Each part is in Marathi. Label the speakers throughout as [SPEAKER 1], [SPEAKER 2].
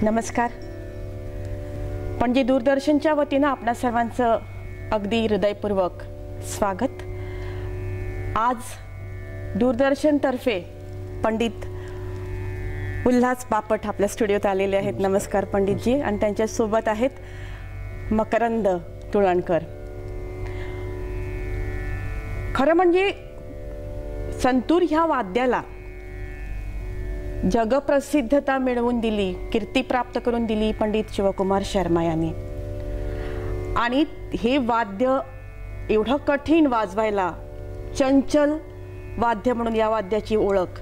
[SPEAKER 1] नमस्कार. पणजी दूरदर्शनच्या वतीनं आपणा सर्वांचं अगदी हृदयपूर्वक स्वागत. आज दूरदर्शनतर्फे पंडित उल्हास बापट आपल्या स्टुडिओत आलेले आहेत. नमस्कार पंडितजी. आणि त्यांच्या सोबत आहेत मकरंद तुळणकर. खरं म्हणजे संतूर ह्या वाद्याला जगप्रसिद्धता मिळवून दिली, कीर्ती प्राप्त करून दिली पंडित शिवकुमार शर्मा यांनी. आणि हे वाद्य एवढं कठीण वाजवायला, चंचल वाद्य म्हणून या वाद्याची ओळख.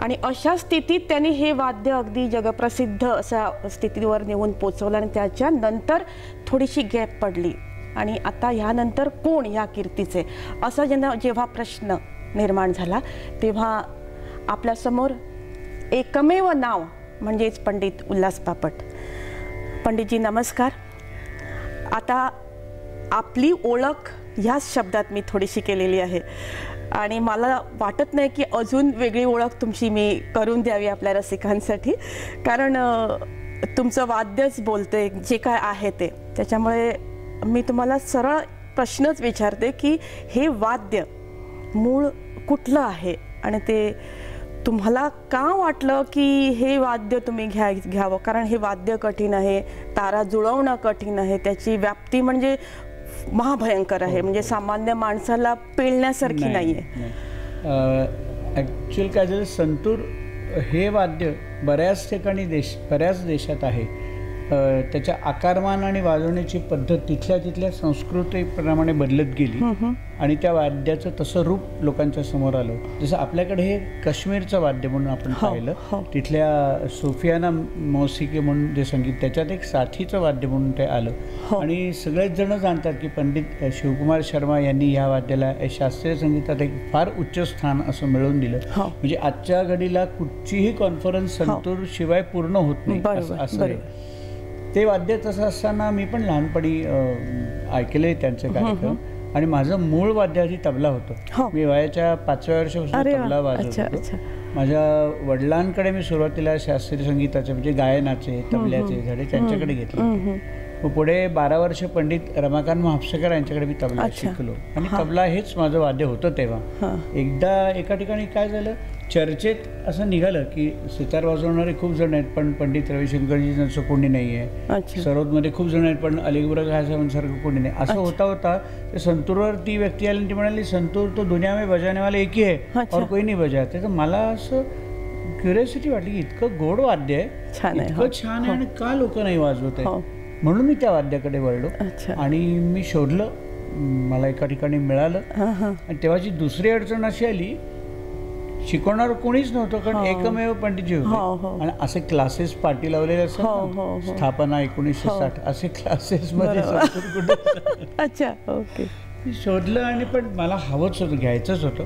[SPEAKER 1] आणि अशा स्थितीत त्यांनी हे वाद्य अगदी जगप्रसिद्ध अशा स्थितीवर नेऊन पोचवलं. आणि त्याच्यानंतर थोडीशी गॅप पडली आणि आता ह्यानंतर कोण या कीर्तीचे असा जेव्हा प्रश्न निर्माण झाला तेव्हा आपल्यासमोर एकमेव नाव म्हणजेच पंडित उल्हास बापट. पंडितजी नमस्कार. आता आपली ओळख ह्याच शब्दात मी थोडीशी केलेली आहे आणि मला वाटत नाही की अजून वेगळी ओळख तुमची मी करून द्यावी आपल्या रसिकांसाठी, कारण तुमचं वाद्यच बोलते जे काय आहे ते. त्याच्यामुळे मी तुम्हाला सरळ प्रश्नच विचारते की हे वाद्य मूळ कुठलं आहे आणि ते तुम्हाला का वाटलं की हे वाद्य तुम्ही घ्यावं? कारण हे वाद्य कठीण आहे, तारा जुळवणं कठीण आहे, त्याची व्याप्ती म्हणजे महाभयंकर आहे, म्हणजे सामान्य माणसाला पेलण्यासारखी नाही आहे.
[SPEAKER 2] ॲक्च्युअली काय झालं, संतूर हे वाद्य बऱ्याच ठिकाणी बऱ्याच देशात आहे. त्याच्या आकारमान आणि वाजवण्याची पद्धत तिथल्या संस्कृतीप्रमाणे बदलत गेली आणि त्या वाद्याचं तसं रूप लोकांच्या समोर आलं. जसं आपल्याकडे हे काश्मीरचं वाद्य म्हणून आपण पाहिलं, तिथल्या सोफियाना मौसिकी म्हणून जे संगीत, त्याच्यात एक साथीचं वाद्य म्हणून ते आलं. आणि सगळेच जण जाणतात की पंडित शिवकुमार शर्मा यांनी या वाद्याला शास्त्रीय संगीतात एक फार उच्च स्थान असं मिळवून दिलं. म्हणजे आजच्या घडीला कुठचीही कॉन्फरन्स संतूर शिवाय पूर्ण होत नाही असं ते वाद्य. तसं असताना मी पण लहानपणी ऐकले त्यांचे कार्यक्रम आणि माझं मूळ वाद्य आधी तबला होतं. मी वयाच्या 5व्या वर्षापासून तबला वाजवत होतो. माझ्या वडिलांकडे मी सुरुवातीला शास्त्रीय संगीताचे म्हणजे गायनाचे तबल्याचे धडे त्यांच्याकडे घेतले. मग पुढे 12 वर्ष पंडित रमाकांत म्हापसेकर यांच्याकडे मी तबला शिकलो आणि तबला हेच माझं वाद्य होतं तेव्हा. एकदा एका ठिकाणी काय झालं, चर्चेत असं निघालं की सितार वाजवणारे खूप जण आहेत पण पंडित रविशंकरजींचं कोणी नाही आहे. सरोदमध्ये खूप जण आहेत पण अलीगुरा साहेबांसारखं कोणी नाही. असं होता होता ते संतूरवर ती व्यक्ती आली आणि ती म्हणाली, संतूर तो दुनिया में बजाने वाला एक ही है और कोई नाही बजाते. तर मला असं क्युरियोसिटी वाटली की इतकं गोड वाद्य आहे, इतकं छान आहे आणि का लोक नाही वाजवत आहे. म्हणून मी त्या वाद्याकडे वळलो आणि मी शोधलं. मला एका ठिकाणी मिळालं आणि तेव्हाची दुसरी अडचण अशी आली, शिकवणार कोणीच नव्हतं कारण एकमेव पंडितजी होते. आणि असे क्लासेस पाठी लावलेले असतात, स्थापना 1960 असे क्लासेस मध्ये शोधलं आणि पण मला हवंच होतं, घ्यायचंच होतं.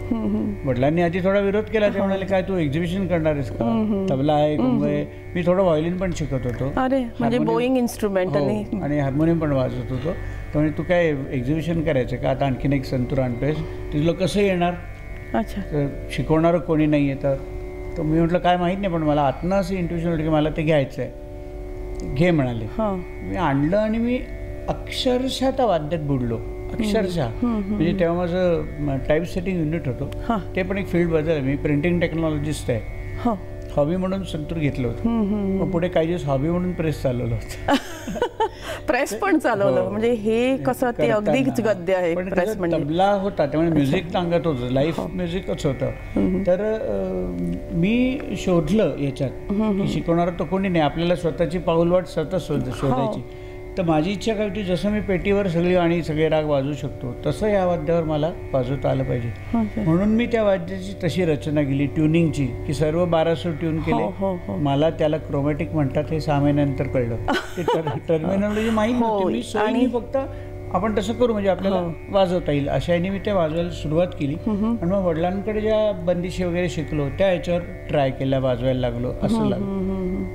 [SPEAKER 2] वडिलांनी आधी थोडा विरोध केला. ते म्हणाले, काय तू एक्झिबिशन करणार आहेस का? तबला आहे, कुंभ आहे. मी थोडं व्हायोलिन पण शिकत होतो आणि हार्मोनियम पण वाजवत होतो. त्यामुळे तू काय एक्झिबिशन करायचं का? आता आणखीन एक संतूर आणतोयस, तुला कसं येणार? तर शिकवणारं कोणी नाही आहे. तर मी म्हटलं काय माहीत नाही पण मला आतनं असं इंट्युशन होतं की मला ते घ्यायचं आहे, घे म्हणाले. मी आणलं आणि मी अक्षरशः त्या वाद्यात बुडलो. अक्षरशः म्हणजे तेव्हा माझं टाईप सेटिंग युनिट होतं, ते पण एक फील्ड बदल. मी प्रिंटिंग टेक्नॉलॉजिस्ट आहे. हॉबी म्हणून संतूर घेतलं होतं. मग पुढे काही दिवस हॉबी म्हणून प्रेस चालवलं होतं.
[SPEAKER 1] प्रेस पण चालवलं म्हणजे हे कसं ते अगदीच गद्य आहे.
[SPEAKER 2] तबला होता त्यामुळे म्युझिक सांगत होतं, लाईफ म्युझिकच होतं. तर मी शोधलं याच्यात की शिकवणारा तो कोणी नाही, आपल्याला स्वतःची पाऊलवाट सतत शोधायची. तर माझी इच्छा काय होती, जसं मी पेटीवर सगळी आणि सगळे राग वाजवू शकतो तसं या वाद्यावर मला वाजवता आलं पाहिजे. म्हणून मी त्या वाद्याची तशी रचना केली, ट्युनिंगची, की सर्व 12 सूर ट्यून केले. मला त्याला क्रोमॅटिक म्हणतात हे 6 महिन्यानंतर कळलं. ते टर्मिनॉलॉजी माहीत नव्हती. मी सोयीने फक्त आपण तसं करू म्हणजे आपल्याला वाजवता येईल अशा याने मी ते वाजवायला सुरुवात केली. आणि मग वडिलांकडे ज्या बंदिशी वगैरे शिकलो त्या ह्याच्यावर ट्राय केल्या, वाजवायला लागलो असं लागलं.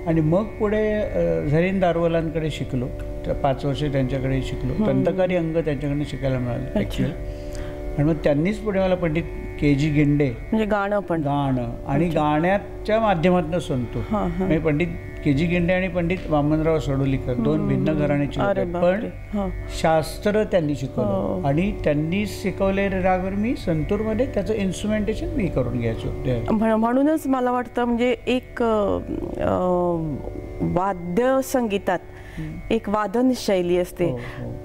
[SPEAKER 2] आणि मग पुढे झरीन दारवालांकडे शिकलो. 5 वर्ष त्यांच्याकडे शिकलो. तंतकारी अंग त्यांच्याकडे शिकायला मिळालं ॲक्च्युअली. आणि मग त्यांनीच पुढे मला पंडित के.जी. गिंडे
[SPEAKER 1] म्हणजे गाणं
[SPEAKER 2] आणि गाण्याच्या माध्यमातून संतूर. म्हणजे पंडित के.जी. गिंडे आणि पंडित वामनराव सडोलीकर दोन भिन्न घराण्याची लोक आहेत, पण शास्त्र त्यांनी शिकवलं आणि त्यांनी शिकवलेल्या रागवर मी संतूरमध्ये त्याचं इन्स्ट्रुमेंटेशन मी करून घ्यायचो.
[SPEAKER 1] म्हणूनच मला वाटतं म्हणजे एक वाद्य संगीतात एक वादन शैली असते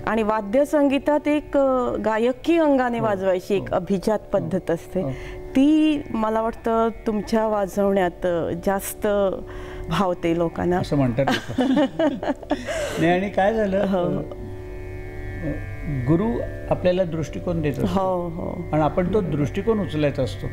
[SPEAKER 1] आणि वाद्य संगीतात एक गायकी अंगाने वाजवायची एक अभिजात पद्धत असते. ती मला वाटतं तुमच्या वाजवण्यात जास्त भावते लोकांना
[SPEAKER 2] असं म्हणतात. नाही, आणि काय झालं, गुरु आपल्याला दृष्टिकोन देत असतो आणि आपण तो दृष्टिकोन उचलायचा असतो.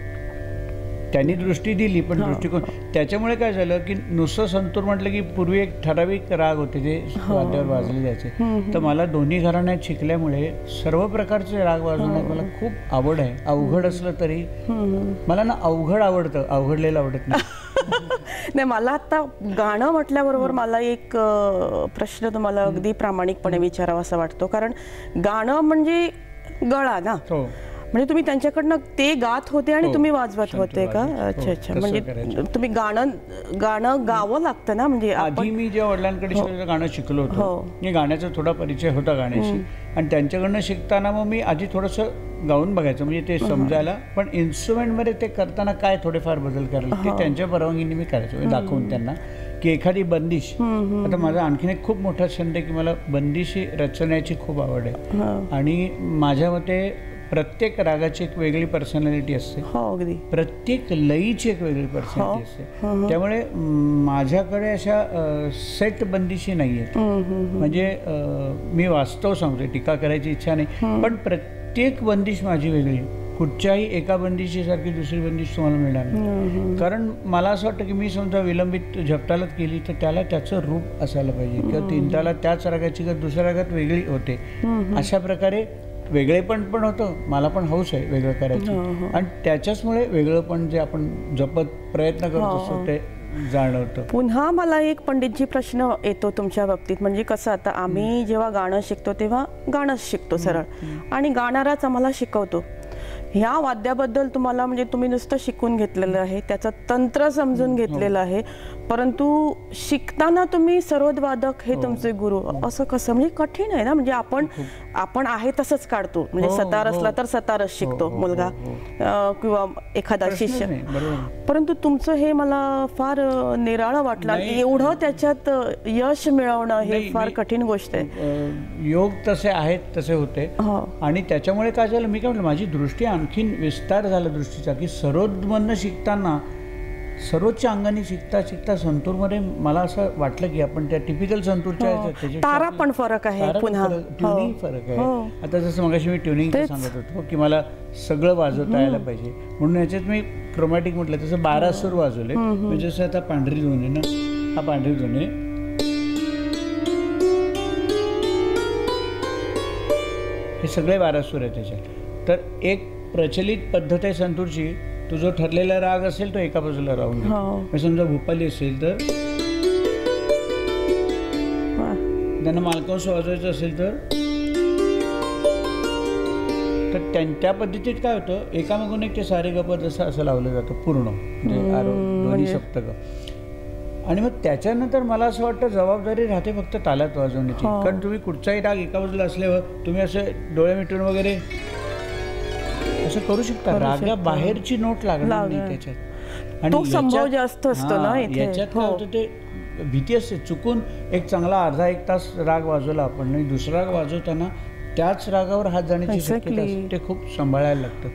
[SPEAKER 2] त्यांनी दृष्टी दिली पण दृष्टिकोन, त्याच्यामुळे काय झालं की नुसतं संतूर म्हटलं की पूर्वी एक ठराविक राग होते जे वाद्यावर वाजले जायचे. तर मला दोन्ही घराण्यात शिकल्यामुळे सर्व प्रकारचे राग वाजवण्यात मला खूप आवड आहे. अवघड असलं तरी मला ना अवघड आवडतं, अवघडलेलं आवडत नाही.
[SPEAKER 1] नाही, मला आता गाणं म्हटल्याबरोबर मला एक प्रश्न तुम्हाला अगदी प्रामाणिकपणे विचारावा असं वाटतो, कारण गाणं म्हणजे गळा ना, म्हणजे तुम्ही त्यांच्याकडनं ते गात होते आणि तुम्ही वाजवत होते का? अच्छा अच्छा, म्हणजे तुम्ही गाणं गावं लागतं ना. म्हणजे
[SPEAKER 2] आधी मी जेव्हा वडिलांकडे गाणं शिकलो होतो, मी गाण्याचा थोडा परिचय होता गाण्याशी, आणि त्यांच्याकडनं शिकताना मग मी आधी थोडंसं गाऊन बघायचं म्हणजे ते समजायला, पण इन्स्ट्रुमेंटमध्ये ते करताना काय थोडेफार बदल करायला ते त्यांच्या परवानगीने मी करायचो, दाखवून त्यांना की एखादी बंदिश. आता माझा आणखीन एक खूप मोठा छंद आहे की मला बंदिशी रचण्याची खूप आवड आहे आणि माझ्या मते प्रत्येक रागाची एक वेगळी पर्सनॅलिटी असते, प्रत्येक लयीची एक वेगळी पर्सनॅलिटी असते. त्यामुळे माझ्याकडे अशा सेट बंदिशी नाही आहेत. म्हणजे मी वास्तव सांगतोय, टीका करायची इच्छा नाही, पण प्रत्येक बंदिश माझी वेगळी. कुठच्याही एका बंदिशीसारखी दुसरी बंदिश तुम्हाला मिळणार नाही. कारण मला असं वाटतं की मी समजा विलंबित झपतालत केली तर त्याला त्याचं रूप असायला पाहिजे, किंवा तीन ताला त्याच रागाची दुसऱ्या रागात वेगळी होते. अशा प्रकारे वेगळेपण पण होतं, मला पण हौस आहे वेगळं करायची, आणि त्याच्याचमुळे वेगळं पण जे आपण जपत प्रयत्न करत असतो ते जाणवतं.
[SPEAKER 1] पुन्हा मला एक पंडितजी प्रश्न येतो तुमच्या बाबतीत, म्हणजे कसं आता आम्ही जेव्हा गाणं शिकतो तेव्हा गाणंच शिकतो सरळ, आणि गाणाराच आम्हाला शिकवतो. ह्या वाद्याबद्दल तुम्हाला म्हणजे तुम्ही नुसतं शिकून घेतलेलं आहे, त्याचं तंत्र समजून घेतलेलं आहे, परंतु शिकताना तुम्ही सरोदवादक हे तुमचे गुरु, असं कसं? म्हणजे कठीण आहे ना. म्हणजे आपण आहे तसंच काढतो, म्हणजे सतार असला तर सतारच शिकतो मुलगा किंवा एखादा शिष्य, परंतु तुमचं हे मला फार निराळं वाटलं. एवढं त्याच्यात यश मिळवणं हे फार कठीण गोष्ट आहे.
[SPEAKER 2] योग तसे आहेत तसे होते, आणि त्याच्यामुळे काय झालं, मी काय म्हटलं, माझी दृष्टी आणखीन विस्तार झाला दृष्टीचा, की सरोदमधनं शिकताना सरोदच्या अंगाने शिकता शिकता संतूरमध्ये मला असं वाटलं की आपण त्या टिपिकल संतूरच्या
[SPEAKER 1] तारा पण फरक आहे, पुन्हा
[SPEAKER 2] ट्युनिंग फरक आहे. आता जसं मगाशी मी ट्युनिंग सांगत होतो की मला सगळं वाजवता यायला पाहिजे, म्हणून याच्यात मी क्रोमॅटिक म्हटलं तसं 12 सूर वाजवले. म्हणजे जसं आता पांढरी धून आहे ना, हा पांढरी धून आहे, हे सगळे 12 सूर आहेत त्याच्यात. तर एक प्रचलित पद्धत आहे संतूरची, तो जो ठरलेला राग असेल तो एका बाजूला राहून घे. समजा भूपाली असेल तर त्यांना मालकांस वाजवायचं असेल तर त्या पद्धतीत काय होतं, एकामागून एक ते सारे गप जसं असं लावलं जातं पूर्ण, दोन्ही सप्तक. आणि मग त्याच्यानंतर मला असं वाटतं जबाबदारी राहते फक्त तालात वाजवण्याची. कारण तुम्ही कुठचाही राग एका बाजूला असल्यावर तुम्ही असे डोळे मिटून वगैरे असं करू शकता, रागा बाहेरची नोट लागणार नाही त्याच्यात. आणि
[SPEAKER 1] संभव जास्त असतो ना
[SPEAKER 2] याच्यात काय होतं, ते भीती असते चुकून एक चांगला अर्धा एक तास राग वाजवला आपण आणि दुसरा राग वाजवताना त्याच रागावर हात जाण्याची शक्यता असते, ते खूप सांभाळायला लागतं.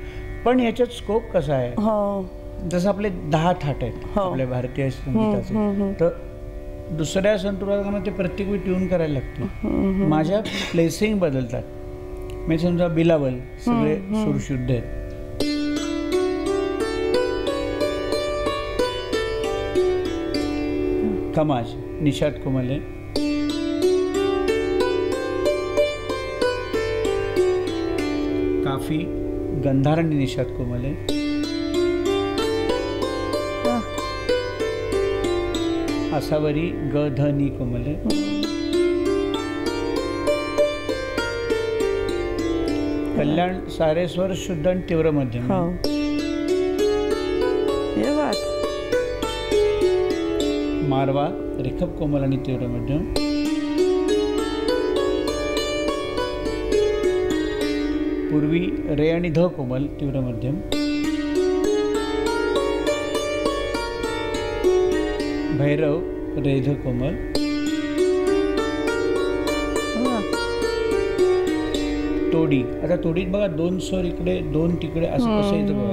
[SPEAKER 2] पण याच्यात स्कोप कसा आहे, जसं आपले 10 थाट आहेत आपल्या भारतीय संगीताचे, तर दुसऱ्या संतूराला ते प्रत्येक वेळी ट्यून करायला लागते. माझ्या प्लेसिंग बदलतात. मी समजा बिलावल सगळे सूर शुद्ध आहेत, कमाज निषाद कोमले, काफी गंधार आणि निषाद कोमले, आसावरी ग ध नि कोमले, कल्याण सारे स्वर शुद्ध आणि तीव्र मध्यम, मारवा रेखप कोमल आणि तीव्र मध्यम, पूर्वी रे आणि ध कोमल तीव्र मध्यम, भैरव रे ध कोमल, तोडी. आता तोडीत बघा 2 स्वर इकडे 2 तिकडे असं कसं येतं बघा.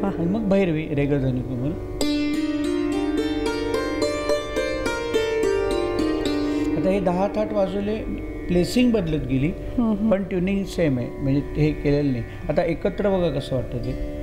[SPEAKER 2] आणि मग भैरवी रे ग धनी कोमल. आता हे 10 थाट वाजवले, प्लेसिंग बदलत गेली पण ट्युनिंग सेम आहे, म्हणजे हे केलेलं नाही. आता एकत्र बघा कसं वाटतं ते.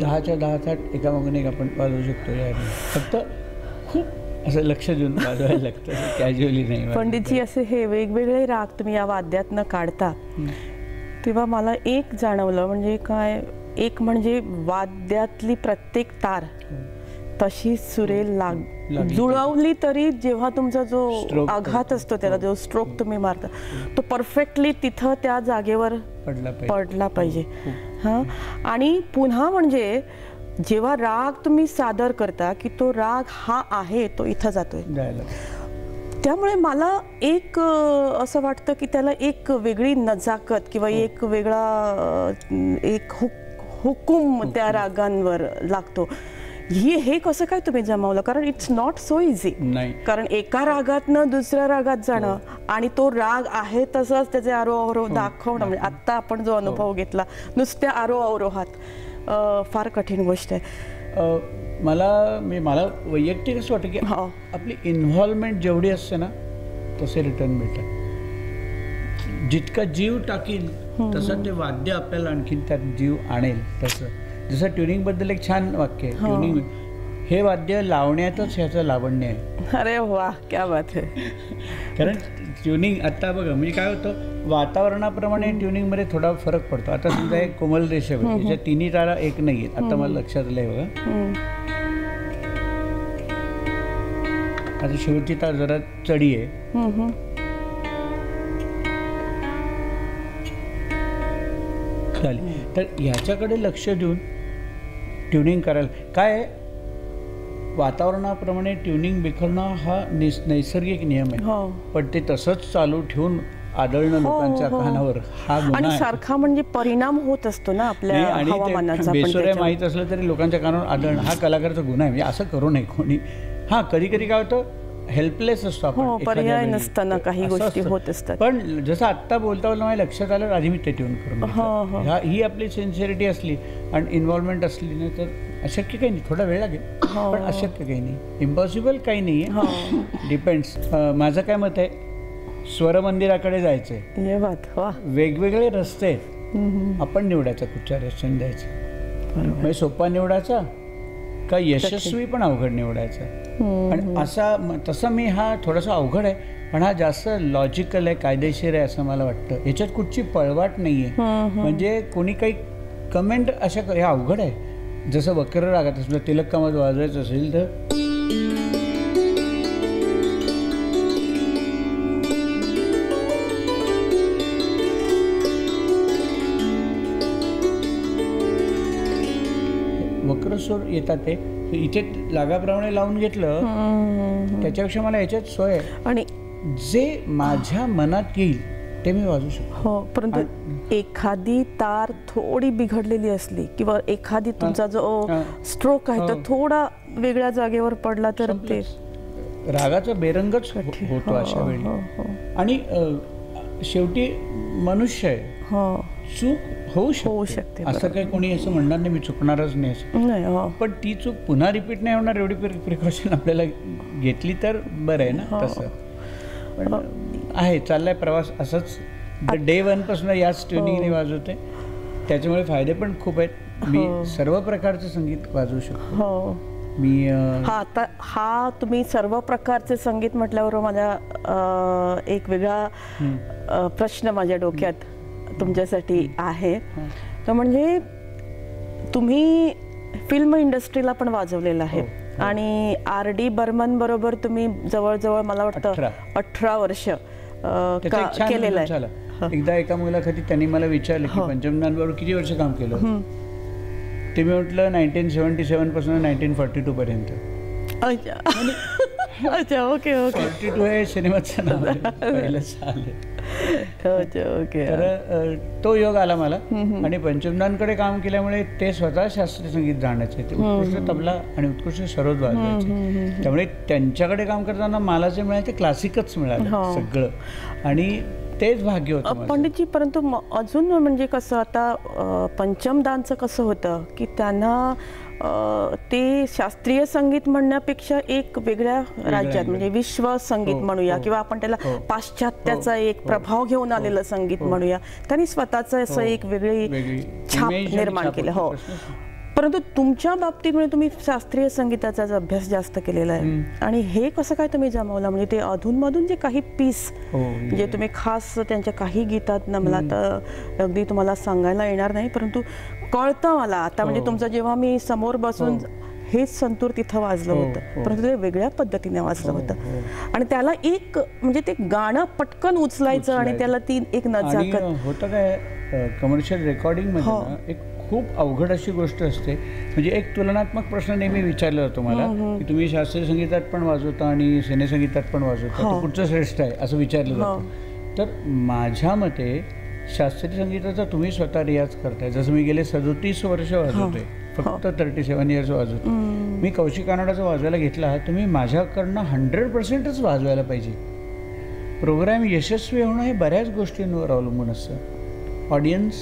[SPEAKER 2] दहाच्या 10 थाट एकामागून एक आपण वाजवू शकतो. फक्त खूप असं लक्ष देऊन वाजवायला लागतं, कॅज्युअली नाही.
[SPEAKER 1] पंडितजी, असे हे वेगवेगळे राग तुम्ही या वाद्यातनं काढता तेव्हा मला एक जाणवलं, म्हणजे काय, एक म्हणजे वाद्यातली प्रत्येक तार तशी सुरेल जुळवली तरी जेव्हा तुमचा जो आघात असतो, त्याला जो स्ट्रोक तुम्ही मारता, तो परफेक्टली तिथं त्या जागेवर पडला पाहिजे. हां, आणि पुन्हा म्हणजे जेव्हा राग तुम्ही सादर करता की तो राग हा आहे तो इथं जातोय, त्यामुळे मला एक असं वाटतं की त्याला एक वेगळी नजाकत किंवा एक वेगळा एक हुकूम त्या रागांवर लागतो. हे कसं काय तुम्ही जमवलं? कारण इट्स नॉट सो इझी. कारण एका रागातनं दुसऱ्या रागात जाणं आणि तो राग आहे तसंच त्याचे आरोह दाखवणं, म्हणजे आत्ता आपण जो अनुभव घेतला नुसत्या अवरोहात, फार कठीण गोष्ट आहे.
[SPEAKER 2] मला वैयक्तिक असं वाटतं की आपली इन्व्हॉल्वमेंट जेवढी असते ना तसे रिटर्न मिळतात. जितका जीव टाकील तसं ते वाद्य आपल्याला आणखीन त्यात जीव आणेल. तसं जसं ट्युनिंगबद्दल एक छान वाक्य आहे, ट्युनिंग हे वाद्य लावण्यातच ह्याचं लावण्य आहे.
[SPEAKER 1] अरे वा, क्या बात आहे.
[SPEAKER 2] कारण ट्युनिंग आता बघा, म्हणजे काय होतं, वातावरणाप्रमाणे ट्युनिंगमध्ये थोडा फरक पडतो. आता समजा एक कोमल रेषा आहे, त्याच्या तिन्ही तारा एक नाही आहेत. आता मला लक्षात आलंय बघा. आता शेवटची तार जरा चढी आहे, तर ह्याच्याकडे लक्ष देऊन ट्युनिंग करायला. काय वातावरणाप्रमाणे ट्युनिंग बिखरणं हा नैसर्गिक नियम आहे, पण ते तसंच चालू ठेवून आदळणं लोकांच्या कानावर हा गुन्हा आहे.
[SPEAKER 1] सारखा म्हणजे परिणाम होत असतो ना आपल्या हवामानाचा.
[SPEAKER 2] बेसुरे माहीत असलं तरी लोकांच्या कानावर आदळणं हा कलाकाराचा गुन्हा आहे. म्हणजे असं करू नये कोणी. हा कधी कधी काय होतं, हेल्पलेस असतो आपण, पर्याय
[SPEAKER 1] नसताना काही गोष्टी होत असतात.
[SPEAKER 2] पण जसं आत्ता बोलता बोलता माझ्या लक्षात आलं, आधी मी ते ट्यून करून ही आपली सिन्सिअरिटी असली आणि इन्व्हॉल्वमेंट असली ना तर अशक्य काही नाही. थोडा वेळ लागेल पण अशक्य काही नाही, इम्पॉसिबल काही नाही आहे. डिपेंड्स. माझं काय मत आहे, स्वर मंदिराकडे जायचंय, वेगवेगळे रस्ते आहेत, आपण निवडायचा कुठच्या रस्त्याने द्यायचं. म्हणजे सोपा निवडायचा का यशस्वी पण अवघड निवडायचा. आणि असा तसा मी हा थोडासा अवघड आहे पण हा जास्त लॉजिकल आहे, कायदेशीर आहे असं मला वाटतं. याच्यात कुठची पळवाट नाही आहे. म्हणजे कोणी काही कमेंट अशा हे अवघड आहे. जसं वक्र रागात समजा तिलक कामात वाजवायचं असेल तर वक्र सूर येतात ते इथे लागाप्रमाणे लावून घेतलं त्याच्यापेक्षा मला याच्यात सोय आहे आणि जे माझ्या मनात येईल ते मी वाजवू शकतो.
[SPEAKER 1] हो, परंतु एखादी तार थोडी बिघडलेली असली किंवा एखादी तुमचा जो स्ट्रोक आहे तो थोडा वेगळ्या जागेवर पडला तर ते
[SPEAKER 2] रागाचा बेरंगच होतो अशा वेळी. आणि शेवटी मनुष्य आहे, चूक होऊ
[SPEAKER 1] होऊ
[SPEAKER 2] शकते.
[SPEAKER 1] शकते,
[SPEAKER 2] असं काही कोणी असं म्हणणार नाही मी चुकणारच नाही असं.
[SPEAKER 1] नाही. हो.
[SPEAKER 2] पण ती चूक पुन्हा रिपीट नाही होणार एवढी प्रिकॉशन आपल्याला घेतली तर बरं आहे ना. तसं पण आहे, चाललाय प्रवास असंच. डे 1 पासून याच ट्युनिंगने वाजवते, त्याच्यामुळे फायदे पण खूप आहेत. मी सर्व प्रकारचं संगीत वाजवू शकतो.
[SPEAKER 1] हो.
[SPEAKER 2] मी
[SPEAKER 1] आता हा तुम्ही सर्व प्रकारचे संगीत म्हटल्यावर माझ्या एक वेगळा प्रश्न माझ्या डोक्यात तुमच्यासाठी आहे. तर म्हणजे तुम्ही फिल्म इंडस्ट्रीला पण वाजवलेलं आहे आणि R.D. बर्मन बरोबर तुम्ही जवळजवळ मला वाटतं 18 वर्ष केलेलं आहे.
[SPEAKER 2] एकदा एका मुलाखतीत त्यांनी मला विचारलं की पंचमदांबरोबर किती वर्ष काम केलं. ते मी म्हटलं 1977 पासून 1942 पर्यंत.
[SPEAKER 1] अच्छा. ओके.
[SPEAKER 2] 42 हे सिनेमाचं नाव आहे, पहिलं साल आहे. तर तो योग आला मला. आणि पंचमदांकडे काम केल्यामुळे ते स्वतः शास्त्रीय संगीत जाणायचे, ते उत्कृष्ट तबला आणि उत्कृष्ट सरोद वाजवायचे. त्यामुळे त्यांच्याकडे काम करताना मला जे मिळालं ते क्लासिकच मिळालं सगळं, आणि तेच भाग्य होतं
[SPEAKER 1] पंडितजी. परंतु अजून म्हणजे कसं आता पंचमदांचं कसं होतं की त्यांना ते शास्त्रीय संगीत म्हणण्यापेक्षा एक वेगळ्या राज्यात म्हणजे विश्व संगीत म्हणूया किंवा आपण त्याला पाश्चात्याचा एक प्रभाव घेऊन आलेलं संगीत म्हणूया, त्यांनी स्वतःचं असं एक वेगळी छाप निर्माण केलं. हो. परंतु तुमच्या बाबतीत म्हणजे तुम्ही शास्त्रीय संगीताचा अभ्यास जास्त केलेला आहे आणि हे कसं काय तुम्ही जमवलं? म्हणजे ते अधूनमधून जे काही पीस जे तुम्ही खास त्यांच्या काही गीतात ना, मला तर अगदी तुम्हाला सांगायला येणार नाही, परंतु कळतं मला आता. म्हणजे तुमचं जेव्हा मी समोर बसून हेच संतूर तिथं वाजलं होतं, परंतु ते वेगळ्या पद्धतीने वाजलं होतं आणि त्याला एक म्हणजे ते गाणं पटकन उचलायचं आणि त्याला ती एक नजाकत
[SPEAKER 2] होतं. काय कमर्शियल रेकॉर्डिंग मध्ये एक खूप अवघड अशी गोष्ट असते. म्हणजे एक तुलनात्मक प्रश्न नेहमी विचारला जातो मला की तुम्ही शास्त्रीय संगीतात पण वाजवता आणि सिनेसंगीतात पण वाजवता, तर कुठचं श्रेष्ठ आहे असं विचारलं जातं. तर माझ्या मते शास्त्रीय संगीताचा तुम्ही स्वतः रियाज करताय. जसं मी गेले 37 वर्ष वाजवतोय, फक्त 37 इयर्स वाजवतो. मी कौशिक कानडाचा वाजवायला घेतला, तुम्ही माझ्याकडनं 100%च वाजवायला पाहिजे. प्रोग्राम यशस्वी होणं हे बऱ्याच गोष्टींवर अवलंबून असतं. ऑडियन्स,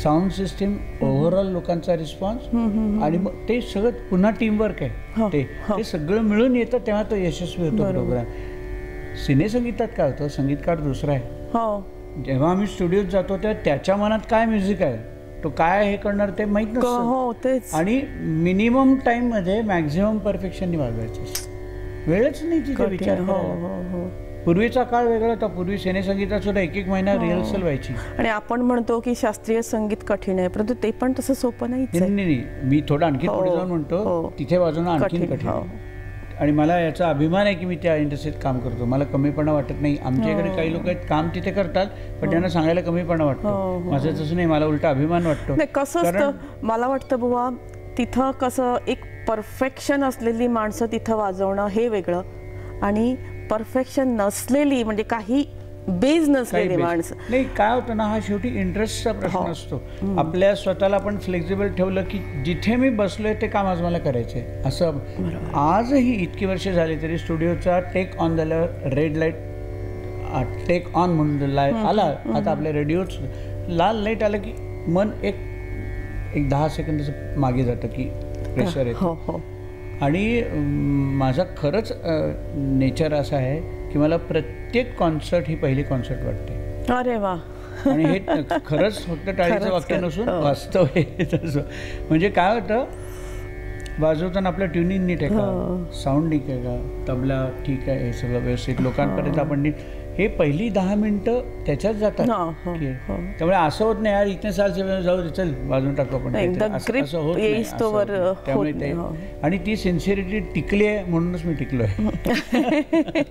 [SPEAKER 2] साऊंड सिस्टीम, ओव्हरऑल लोकांचा रिस्पॉन्स आणि मग ते सगळं पुन्हा टीमवर्क आहे. ते सगळं मिळून येतं तेव्हा तो यशस्वी होतो प्रोग्राम. सिनेसंगीतात काय होतं, संगीतकार दुसरा आहे. जेव्हा आम्ही स्टुडिओत जातो तेव्हा त्याच्या मनात काय म्युझिक आहे, तो काय हे करणार ते माहीत नसतं. आणि मिनिमम टाईममध्ये मॅक्झिमम परफेक्शननी वाजवायचं. वेळच नाही तिथे विचार करायला. पूर्वीचा काळ वेगळा होता. पूर्वी सिनेसंगीतात सुद्धा 1-1 महिना रिहर्सल व्हायची.
[SPEAKER 1] आणि आपण म्हणतो की शास्त्रीय संगीत कठीण आहे, परंतु ते पण तसं सोपं
[SPEAKER 2] नाही. मी थोडं आणखी पुढे जाऊन म्हणतो तिथे वाजवणं आणखी कठीण. आणि मला याचा अभिमान आहे की मी त्या इंडस्ट्रीत काम करतो. मला कमीपणा वाटत नाही. आमच्या इकडे काही लोक आहेत काम तिथे करतात पण त्यांना सांगायला कमीपणा वाटतो. माझं तसं नाही, मला उलटा अभिमान वाटतो.
[SPEAKER 1] कसं असतं मला वाटतं बुवा, तिथं कसं एक परफेक्शन असलेली माणसं तिथं वाजवणं हे वेगळं आणि परफेक्शन नसलेली म्हणजे काही बेज नसलेली माणसं.
[SPEAKER 2] नाही, काय होतं ना, हा शेवटी इंटरेस्टचा प्रश्न असतो. आपल्या स्वतःला आपण फ्लेक्झिबल ठेवलं की जिथे मी बसलोय ते काम आज मला करायचंय. असं आजही इतकी वर्ष झाली तरी स्टुडिओचा टेक ऑन झाल्यावर रेड लाईट टेक ऑन म्हणून आला. आता आपल्या रेडिओच लाल लाईट आलं की मन एक 10 सेकंदाचं मागे जातं की प्रेशर येतं. आणि माझा खरंच नेचर असं आहे की मला प्रत्येक कॉन्सर्ट ही पहिली कॉन्सर्ट वाटते.
[SPEAKER 1] अरे वा.
[SPEAKER 2] आणि हे खरंच फक्त टाळीचं वाक्य नसून वास्तव आहे तसं. म्हणजे काय होतं, वाजवताना आपलं ट्युनिंग नीट आहे का, साऊंड नीट आहे का, तबला ठीक आहे, हे सगळं व्यवस्थित लोकांपर्यंत आपण नीट, हे पहिली 10 मिनिटं त्याच्यात जातात. त्यामुळे असं होत नाही यार इथे जाऊ दे चल वाजवून टाकू आपण, असं होत नाही. त्यामुळे ते आणि ती सिन्सिअरिटी टिकली आहे म्हणूनच मी टिकलो आहे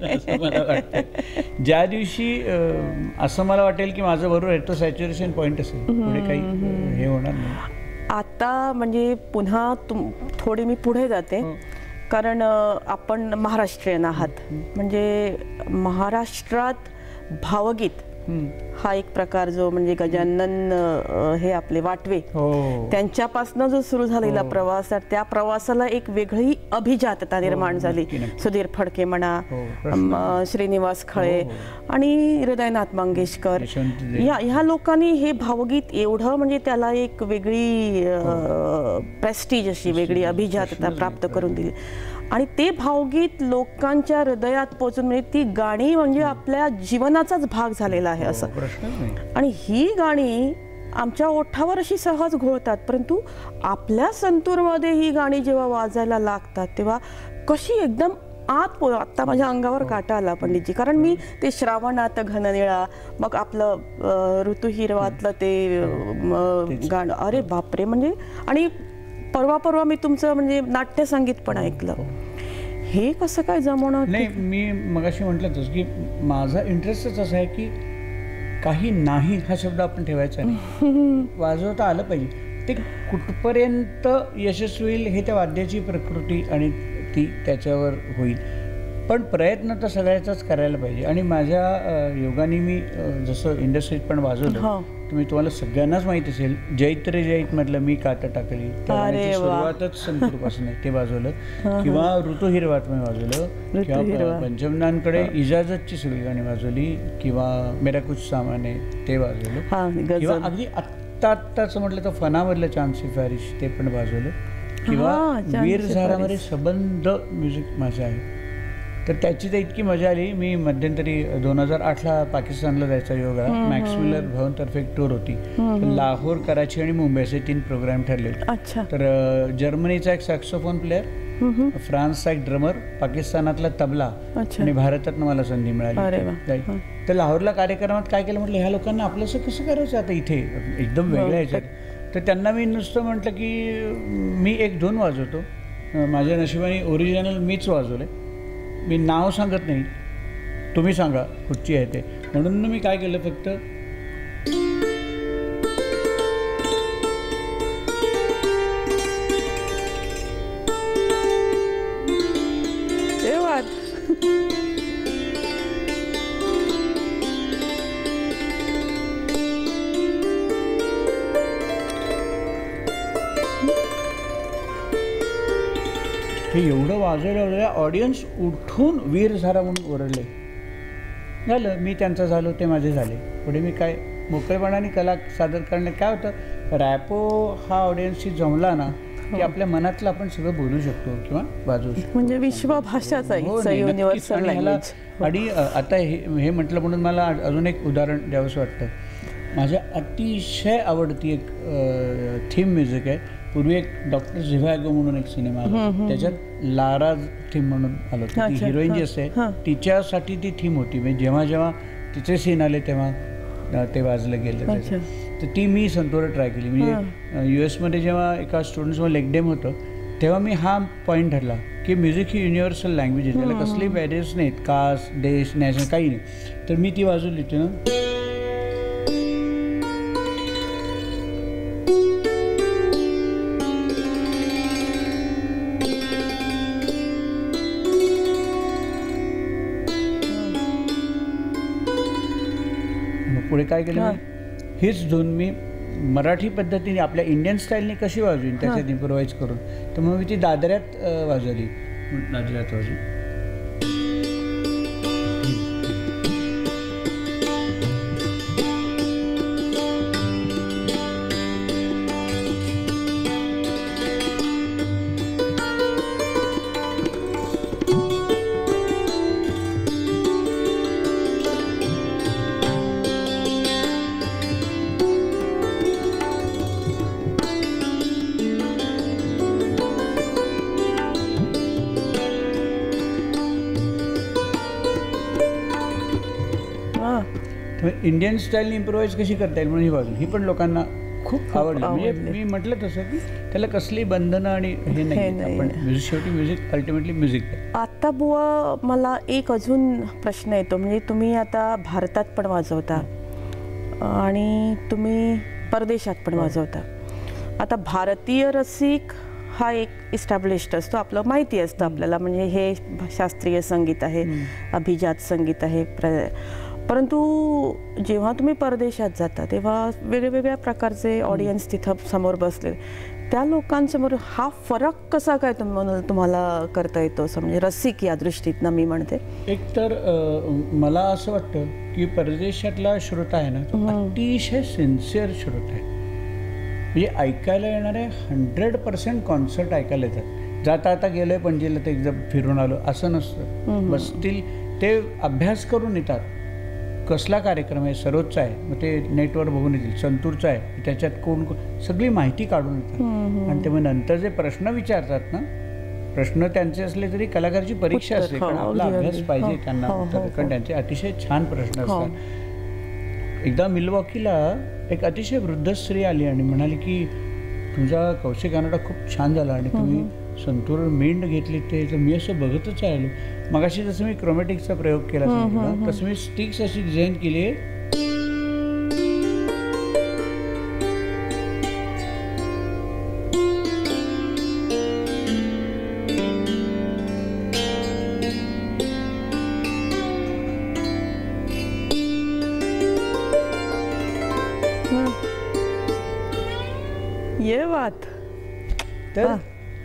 [SPEAKER 2] असं मला वाटतं. ज्या दिवशी असं मला वाटेल की माझं बरोबर आहे तो सॅच्युरेशन पॉईंट असेल, पुढे काही हे होणार नाही.
[SPEAKER 1] आता म्हणजे पुन्हा थोडी मी पुढे जाते कारण आपण महाराष्ट्रीयन आहात. म्हणजे महाराष्ट्रात भावगीत हा एक प्रकार जो म्हणजे गजानन हे आपले वाटवे त्यांच्यापासून जो सुरू झालेला प्रवास, त्या प्रवासाला एक वेगळी अभिजातता निर्माण झाली. सुधीर फडके म्हणा, श्रीनिवास खळे आणि हृदयनाथ मंगेशकर, ह्या लोकांनी हे भावगीत एवढं म्हणजे त्याला एक वेगळी प्रेस्टीज अशी वेगळी अभिजातता प्राप्त करून दिली. आणि ते भावगीत लोकांच्या हृदयात पोहोचून म्हणजे ती गाणी म्हणजे आपल्या जीवनाचाच भाग झालेला आहे असं. आणि ही गाणी आमच्या ओठावर अशी सहज घोळतात, परंतु आपल्या संतूरमध्ये ही गाणी जेव्हा वाजायला लागतात तेव्हा कशी एकदम आत्ता माझ्या अंगावर काटा आला पंडितजी. कारण मी ते श्रावणात घननिळा, मग आपलं ऋतू हिरवातलं ते गाणं, अरे बापरे. म्हणजे आणि परवा मी तुमचं म्हणजे नाट्यसंगीत पण ऐकलं. हे कसं काय जमवणं?
[SPEAKER 2] नाही, मी मगाशी म्हटलंच की माझा इंटरेस्टच असा आहे की काही नाही हा शब्द आपण ठेवायचा नाही, वाजवता आलं पाहिजे. ते कुठपर्यंत यशस्वी होईल हे त्या वाद्याची प्रकृती आणि ती त्याच्यावर होईल, पण प्रयत्न तर सगळ्याचाच करायला पाहिजे. आणि माझ्या योगाने मी जसं इंडस्ट्रीत पण वाजवलं, तुम्ही तुम्हाला सगळ्यांनाच माहित असेल, जैत रे जैत मधलं मी कात टाकली सुरुवातच संतूरपासून ते वाजवलं, किंवा ऋतू हिरवात मी वाजवलं, किंवा पंचमनांकडे इजाजतची सगळी गाणी वाजवली, किंवा मेरा कुछ सामान आहे ते वाजवलं, किंवा अगदी आत्ताच म्हटलं तर फनामधलं चांद सिफारिश ते पण वाजवलं, किंवा वीर झारामध्ये संबंध म्युझिक माझं आहे. तर त्याची तर इतकी मजा आली. मी मध्यंतरी 2008ला पाकिस्तानला जायचा योगा, मॅक्स मिलर भवनतर्फे एक टूर होती. लाहोर, कराची आणि मुंबईचे 3 प्रोग्राम ठरले होते. तर जर्मनीचा एक सॅक्सोफोन प्लेअर, फ्रान्सचा एक ड्रमर, पाकिस्तानातला तबला, आणि भारतातनं मला संधी मिळाली. तर लाहोरला कार्यक्रमात काय केलं, म्हटलं ह्या लोकांना आपलंसं कसं करायचं आता इथे एकदम वेगळ्या ह्याच्यात. तर त्यांना मी नुसतं म्हटलं की मी एक धून वाजवतो, माझ्या नशिबाने ओरिजिनल मीच वाजवले, मी नाव सांगत नाही, तुम्ही सांगा कुठची आहे ते. म्हणून मी काय केलं, फक्त हे एवढं वाजवलं, ऑडियन्स उठून वीर झारा म्हणून ओरडले. झालं, मी त्यांचं झालो, ते माझे झाले. पुढे मी काय मोकळेपणाने कला सादर करण्यात काय होतं, रॅपो हा ऑडियन्सशी जमला ना की आपल्या मनातलं आपण सगळं बोलू शकतो किंवा वाजवू शकतो.
[SPEAKER 1] म्हणजे विश्वभाषाच आहे, युनिव्हर्सल लँग्वेज.
[SPEAKER 2] आणि आता हे म्हटलं म्हणून मला अजून एक उदाहरण द्यावंसं वाटतं. माझ्या अतिशय आवडती एक थीम म्युझिक आहे. पूर्वी एक डॉक्टर झिव्हॅगो म्हणून एक सिनेमा आला, त्याच्यात लारा थीम म्हणून आलं होतं. ती हिरोईन जी असते तिच्यासाठी ती थीम होती. म्हणजे जेव्हा जेव्हा तिचे सीन आले तेव्हा ते वाजलं गेलं. तर ती मी संतूर ट्राय केली. म्हणजे US जेव्हा एका स्टुडंट्सवर लेगडेम होतं तेव्हा मी हा पॉईंट ठरला की म्युझिक ही युनिव्हर्सल लँग्वेज आहे, त्याला कसली बॅरियर्स नाहीत, कास्ट, देश, नॅशनल काही नाही. तर मी ती वाजवली होती ना. पुढे काय केलं, हीच धून मी मराठी पद्धतीने आपल्या इंडियन स्टाईलने कशी वाजवीन त्याच्यात इम्प्रोवाइज करून. तर मग मी ती दादऱ्यात वाजवली. इंडियन स्टाईलने इम्प्रोवाइज कशी करता येईल म्हणून ही वाजवली. ही पण लोकांना खूप आवडलं. म्हणजे मी म्हटलं तसं की त्याला कसली बंधनं आणि हे नाही, आपण म्युझिक, शेवटी म्युझिक अल्टिमेटली म्युझिक.
[SPEAKER 1] आता बुवा मला एक अजून प्रश्न येतो. म्हणजे तुम्ही आता भारतात पण वाजवता आणि तुम्ही परदेशात पण वाजवता. आता भारतीय रसिक हा एक इस्टॅब्लिश्ड असतो, आपलं माहिती असतं आपल्याला. म्हणजे हे शास्त्रीय संगीत आहे, अभिजात संगीत आहे. परंतु जेव्हा तुम्ही परदेशात जाता तेव्हा वेगवेगळ्या प्रकारचे ऑडियन्स तिथं समोर बसले, त्या लोकांसमोर हा फरक कसा काय तुम्हाला करता येतो, असं म्हणजे रसिक या दृष्टीतनं मी म्हणते.
[SPEAKER 2] एक तर मला असं वाटतं की परदेशातला श्रोता आहे ना, तो अतिशय सिन्सिअर श्रोता आहे. म्हणजे ऐकायला येणारे 100% कॉन्सर्ट ऐकायला येतात. जाता आता गेलोय पणजीला ते एकदम फिरून आलो असं नसतं. बसतील ते अभ्यास करून येतात. कसला कार्यक्रम आहे, सरोजचा आहे, मग ते नेटवर बघून येतील. संतूरचा आहे, त्याच्यात कोण सगळी माहिती काढून येतात. आणि ते मग नंतर जे प्रश्न विचारतात ना, प्रश्न त्यांचे असले तरी कलाकाराची परीक्षा असते, कारण आपला अभ्यास पाहिजे त्यांना, कारण त्यांचे अतिशय छान प्रश्न असतात. एकदा मिल्वॉकीला एक अतिशय वृद्ध स्त्री आली आणि म्हणाली की तुझा कौशिक कानडा खूप छान झाला आणि तुम्ही संतूर मेंढ घेतली ते. तर मी असं बघतच राहिलो. मगाशी जसं मी क्रोमॅटिक्सचा प्रयोग केला तसं मी स्टिक्स अशी डिझाईन केली आहे.
[SPEAKER 1] ये बात.
[SPEAKER 2] तर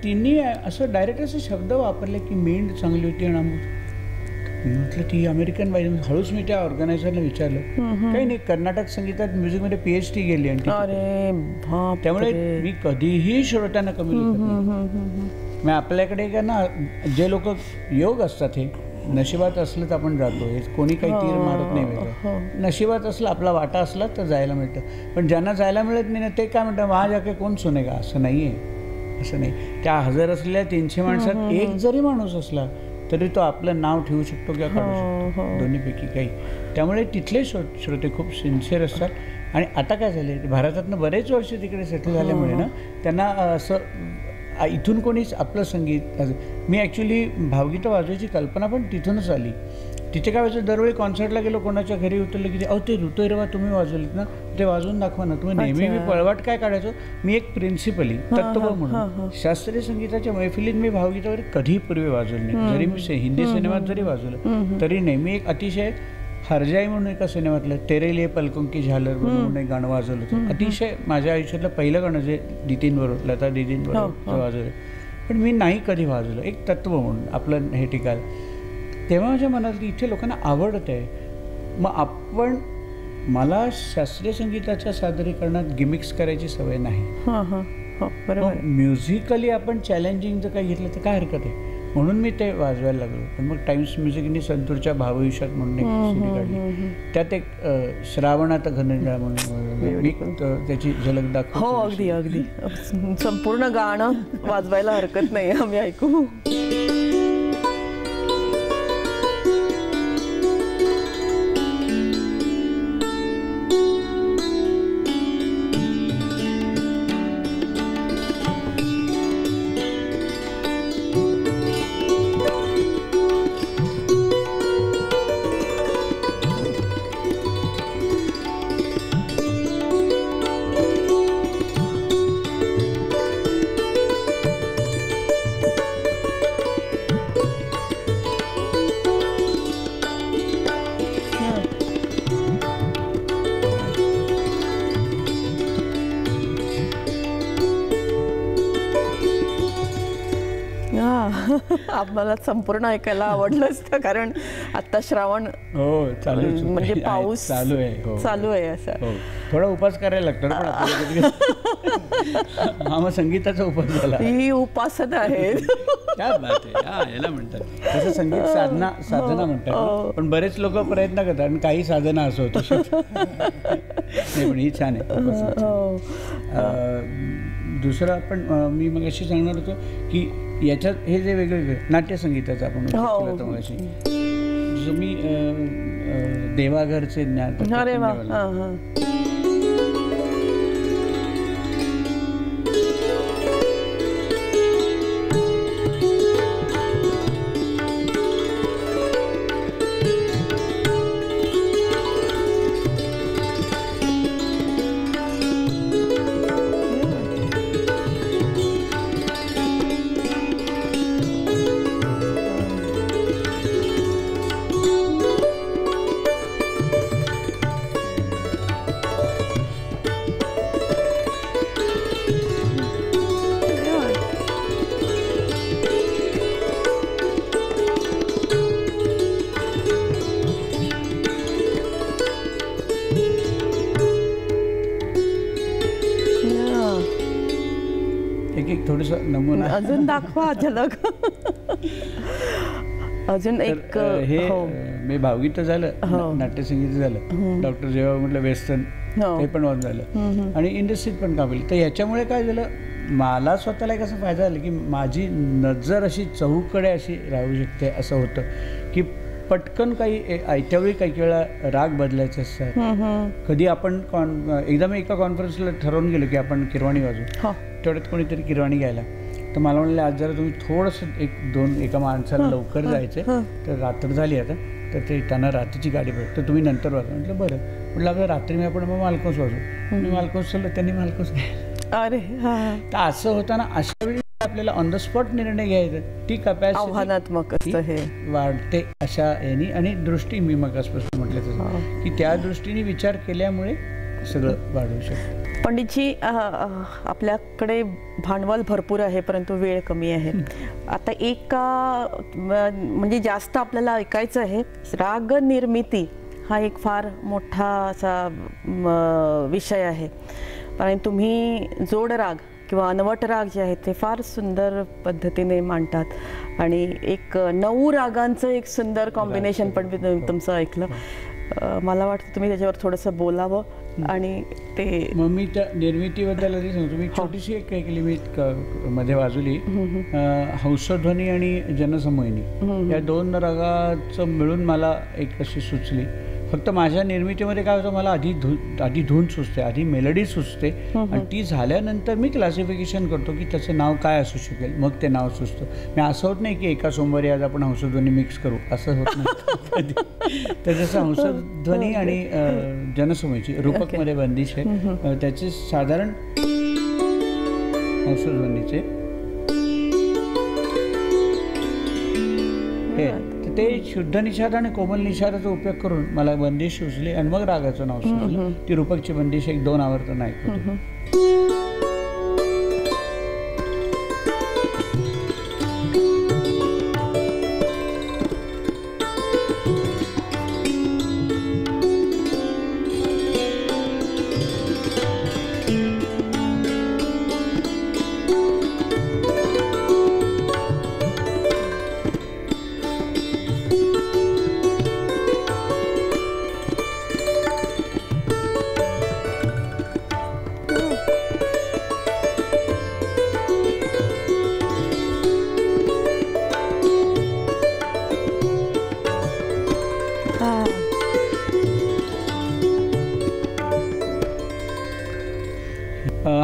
[SPEAKER 2] तिने असं डायरेक्ट असे शब्द वापरले की मेंढ चांगली होती. आणि मी म्हटलं ती अमेरिकन पाहिजे. हळूच मी त्या ऑर्गनायझरला विचारलं. काही नाही, कर्नाटक संगीतात म्युझिकमध्ये PhD गेली आणि त्यामुळे मी कधीही श्रोत्यांना कमी लेखत नाही. आपल्याकडे का ना, जे लोक योग असतात हे नशिबात असलं तर आपण जातो, हे कोणी काही तीर मारत नाही वेगळं. नशिबात असलं, आपला वाटा असला तर जायला मिळतं. पण ज्यांना जायला मिळत नाही ना, ते काय म्हणतात वहाँ जाके कोण सुनेगा. असं नाही आहे, असं नाही. त्या 1000 असलेल्या 300 माणसात एक जरी माणूस असला तरी तो आपलं नाव ठेवू शकतो किंवा काढू शकतो, दोन्हीपैकी काही. त्यामुळे तिथले श्रोते खूप सिन्सिअर असतात. आणि आता काय झाले, भारतातनं बरेच वर्ष तिकडे सेटल झाल्यामुळे ना, त्यांना असं इथून कोणीच आपलं संगीत. मी ॲक्च्युली भावगीतं वाजवायची कल्पना पण तिथूनच आली. तिथे काय व्हायचं, दरवेळी कॉन्सर्टला गेलो, कोणाच्या घरी उतरलं की ते ऋतुरवा तुम्ही वाजवलेत ना, ते वाजवून दाखवा ना तुम्ही. नेहमी मी पळवाट काय काढायचो, मी एक प्रिन्सिपली तत्व म्हणून शास्त्रीय संगीताच्या मैफिलीत मी भावगीतावर कधी पूर्वी वाजवलं नाही. जरी मी हिंदी सिनेमात जरी वाजवलं तरी नाही. मी एक अतिशय हरजाई म्हणून एका सिनेमातलं तेरे लिए पलकों की झालर म्हणून एक गाणं वाजवलं होतं. अतिशय माझ्या आयुष्यातलं पहिलं गाणं, जे नितीनबरोबर, लता दीदींबरोबर वाजवलं. पण मी नाही कधी वाजवलं, एक तत्व म्हणून आपलं हे ठिकाण. तेव्हा माझ्या मनात की इथे लोकांना आवडत आहे. मग आपण, मला शास्त्रीय संगीताच्या सादरीकरणात गिमिक्स करायची सवय नाही. म्युझिकली आपण चॅलेंजिंग जर काही घेतलं तर काय हरकत आहे, म्हणून मी ते वाजवायला लागलो. पण मग टाइम्स म्युझिकनी संतूरच्या भावयुष्यात म्हणून एक सीडी काढली. त्यात एक श्रावणात घननिळा म्हणून मी त्याची झलक दाखवतो.
[SPEAKER 1] हो, अगदी अगदी संपूर्ण गाणं वाजवायला हरकत नाही, आम्ही ऐकू. आम्हाला संपूर्ण ऐकायला आवडलं असतं, कारण आता श्रावण म्हणजे पाऊस चालू आहे. असं
[SPEAKER 2] थोडा उपास करायला लागतो. मग संगीताचा उपास झाला,
[SPEAKER 1] ही उपासना आहे.
[SPEAKER 2] काय बात आहे, याला म्हणतात तसं संगीत साधना म्हणतात. पण बरेच लोक प्रयत्न करतात आणि काही साधना असं होतं. नाही, पण ही छान आहे. दुसरं आपण मी मग अशी सांगणार होतो की याच्यात हे जे वेगवेगळे नाट्यसंगीताचं आपण केलं मग अशी, जसं मी देवाघरचे ज्ञान.
[SPEAKER 1] अरे वा.
[SPEAKER 2] एक थोडंसं नमुना
[SPEAKER 1] अजून दाखवा झलक. अजून एक
[SPEAKER 2] हे
[SPEAKER 1] हो.
[SPEAKER 2] मी भावगीत झालं, नाट्यसंगीत झालं, डॉक्टर जेव्हा म्हटलं वेस्टर्न ते पण वाजून झालं आणि इंडस्ट्रीत पण काम केलं. तर ह्याच्यामुळे काय झालं, मला स्वतःला एक असा फायदा झाला की माझी नजर अशी चहूकडे अशी राहू शकते. असं होतं की पटकन काही आयत्या वेळी काही वेळा राग बदलायचे असतात. कधी आपण एकदा मी एका कॉन्फरन्सला ठरवून गेलो की आपण किरवाणी वाजू. तेवढ्यात कोणीतरी किरवाणी घ्यायला, तर मला म्हणलं आज जरा तुम्ही थोडंसं एका माणसाला लवकर जायचं, तर रात्र झाली आता, तर ते त्यांना रात्रीची गाडी भेट, तर तुम्ही नंतर वाजवा. म्हटलं बरं. म्हटलं आपलं रात्री मी आपण मग मालकोस वाजू. मी मालकोस चाललो, त्यांनी मालकोस घ्यायला.
[SPEAKER 1] अरे
[SPEAKER 2] तर असं होताना अशा वेळी आपल्याला ऑन द स्पॉट निर्णय घ्यायचा. ती कपॅसिटी
[SPEAKER 1] आव्हानात्मक असतं हे
[SPEAKER 2] वाढते अशा यानी. आणि दृष्टी मी मग स्पष्ट म्हटलं तसं की त्या दृष्टीने विचार केल्यामुळे सगळं वाढवू शकतं.
[SPEAKER 1] पंडितजी, आपल्याकडे भांडवल भरपूर आहे परंतु वेळ कमी आहे. आता म्हणजे जास्त आपल्याला ऐकायचं आहे. राग निर्मिती हा एक फार मोठा असा विषय आहे, कारण तुम्ही जोड राग किंवा अनवट राग जे आहेत ते फार सुंदर पद्धतीने मांडतात आणि एक 9 रागांचं एक सुंदर कॉम्बिनेशन पण मी तुमचं ऐकलं. मला वाटतं तुम्ही त्याच्यावर थोडंसं बोलावं आणि ते.
[SPEAKER 2] मग मी त्या निर्मितीबद्दल आधी सांगतो. मी छोटीशी एक काय केली, मी मध्ये वाजवली हंसध्वनी आणि जनसमोहिनी, या 2 रागाचं मिळून मला एक अशी सुचली. फक्त माझ्या निर्मितीमध्ये काय होतं, मला आधी धून सुचते, आधी मेलडी सुचते आणि ती झाल्यानंतर मी क्लासिफिकेशन करतो की त्याचं नाव काय असू शकेल, मग ते नाव सुचतं. मी असं होत नाही की एका सोमवारी आज आपण हंसध्वनी मिक्स करू, असं होत नाही. तर जसं हंसध्वनी आणि जनसमोहीची रूपकमध्ये बंदिश आहे, त्याचे साधारण हंसध्वनीचे हे ते शुद्ध निषाद आणि कोमल निषादाचा उपयोग करून मला बंदिश सुचली आणि मग रागाचं नाव सुचलं. ती रूपकची बंदिश 1-2 आवर्तन ऐकतो.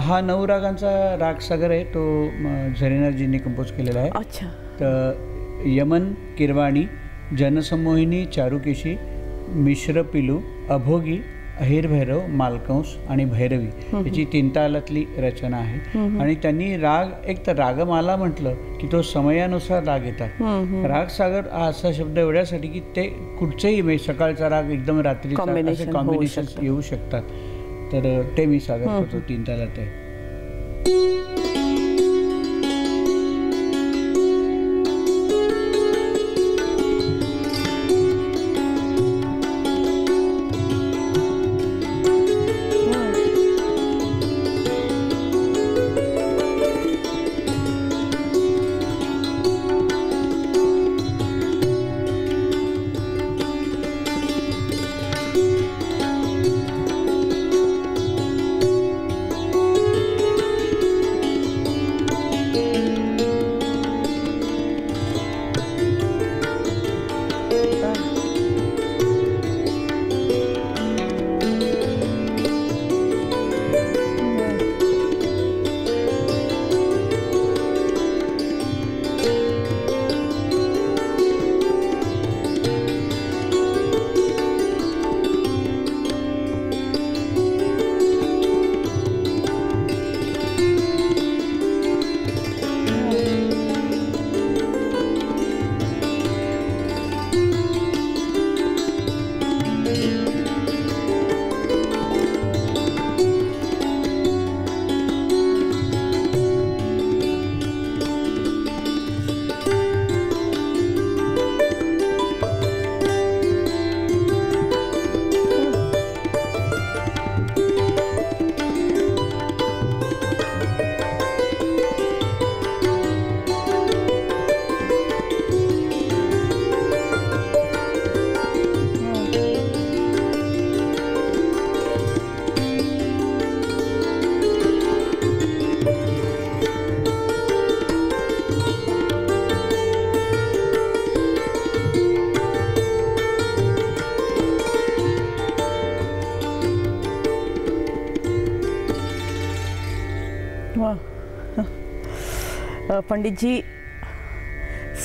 [SPEAKER 2] हा 9 रागांचा राग सागर आहे, तो झरीनाजींनी कंपोज केलेला आहे.
[SPEAKER 1] अच्छा.
[SPEAKER 2] तर यमन, किरवाणी, जनसमोहिनी, चारुकेशी, मिश्र पिलू, अभोगी, अहिरभैरव, मालकंस आणि भैरवी याची 3 तालातली रचना आहे. आणि त्यांनी राग, एक तर रागमाला म्हटलं की तो समयानुसार राग येतात. राग सागर हा असा शब्द एवढ्यासाठी की ते कुठचेही, म्हणजे सकाळचा राग, एकदम रात्रीचा, असे कॉम्बिनेशन येऊ शकतात. तर ते मी सादर करतो. 3 तालात आहे.
[SPEAKER 1] पंडितजी,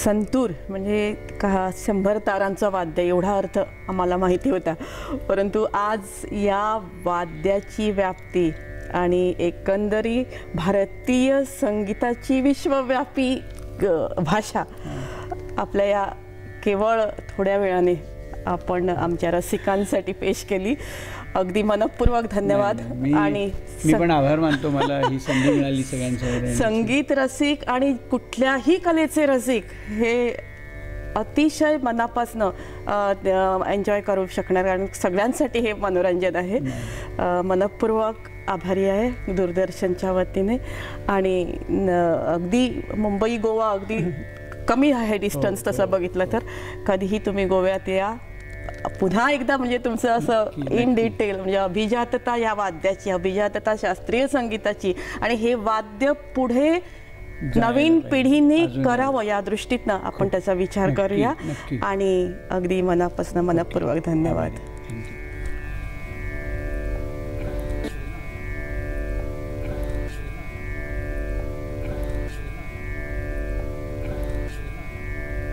[SPEAKER 1] संतूर म्हणजे का 100 तारांचं वाद्य एवढा अर्थ आम्हाला माहिती होता, परंतु आज या वाद्याची व्याप्ती आणि एकंदरी भारतीय संगीताची विश्वव्यापी भाषा आपल्या या केवळ थोड्या वेळाने आपण आमच्या रसिकांसाठी पेश केली. अगदी मनपूर्वक धन्यवाद. आणि
[SPEAKER 2] मी पण आभार मानतो, मला ही संधी मिळाली सगळ्यांसमोर.
[SPEAKER 1] संगीत रसिक आणि कुठल्याही कलेचे रसिक हे अतिशय मनापासनं एन्जॉय करू शकणार, कारण सगळ्यांसाठी हे मनोरंजन आहे. मनपूर्वक आभारी आहे दूरदर्शनच्या वतीने. आणि अगदी मुंबई गोवा अगदी कमी आहे डिस्टन्स तसं बघितलं तर. कधीही तुम्ही गोव्यात या, पुन्हा एकदा म्हणजे तुमचं असं इन डिटेल म्हणजे अभिजातता या वाद्याची, अभिजातता शास्त्रीय संगीताची, आणि हे वाद्य पुढे नवीन पिढीने करावं या दृष्टीतनं आपण त्याचा विचार करूया. आणि अगदी मनापासून मनपूर्वक धन्यवाद.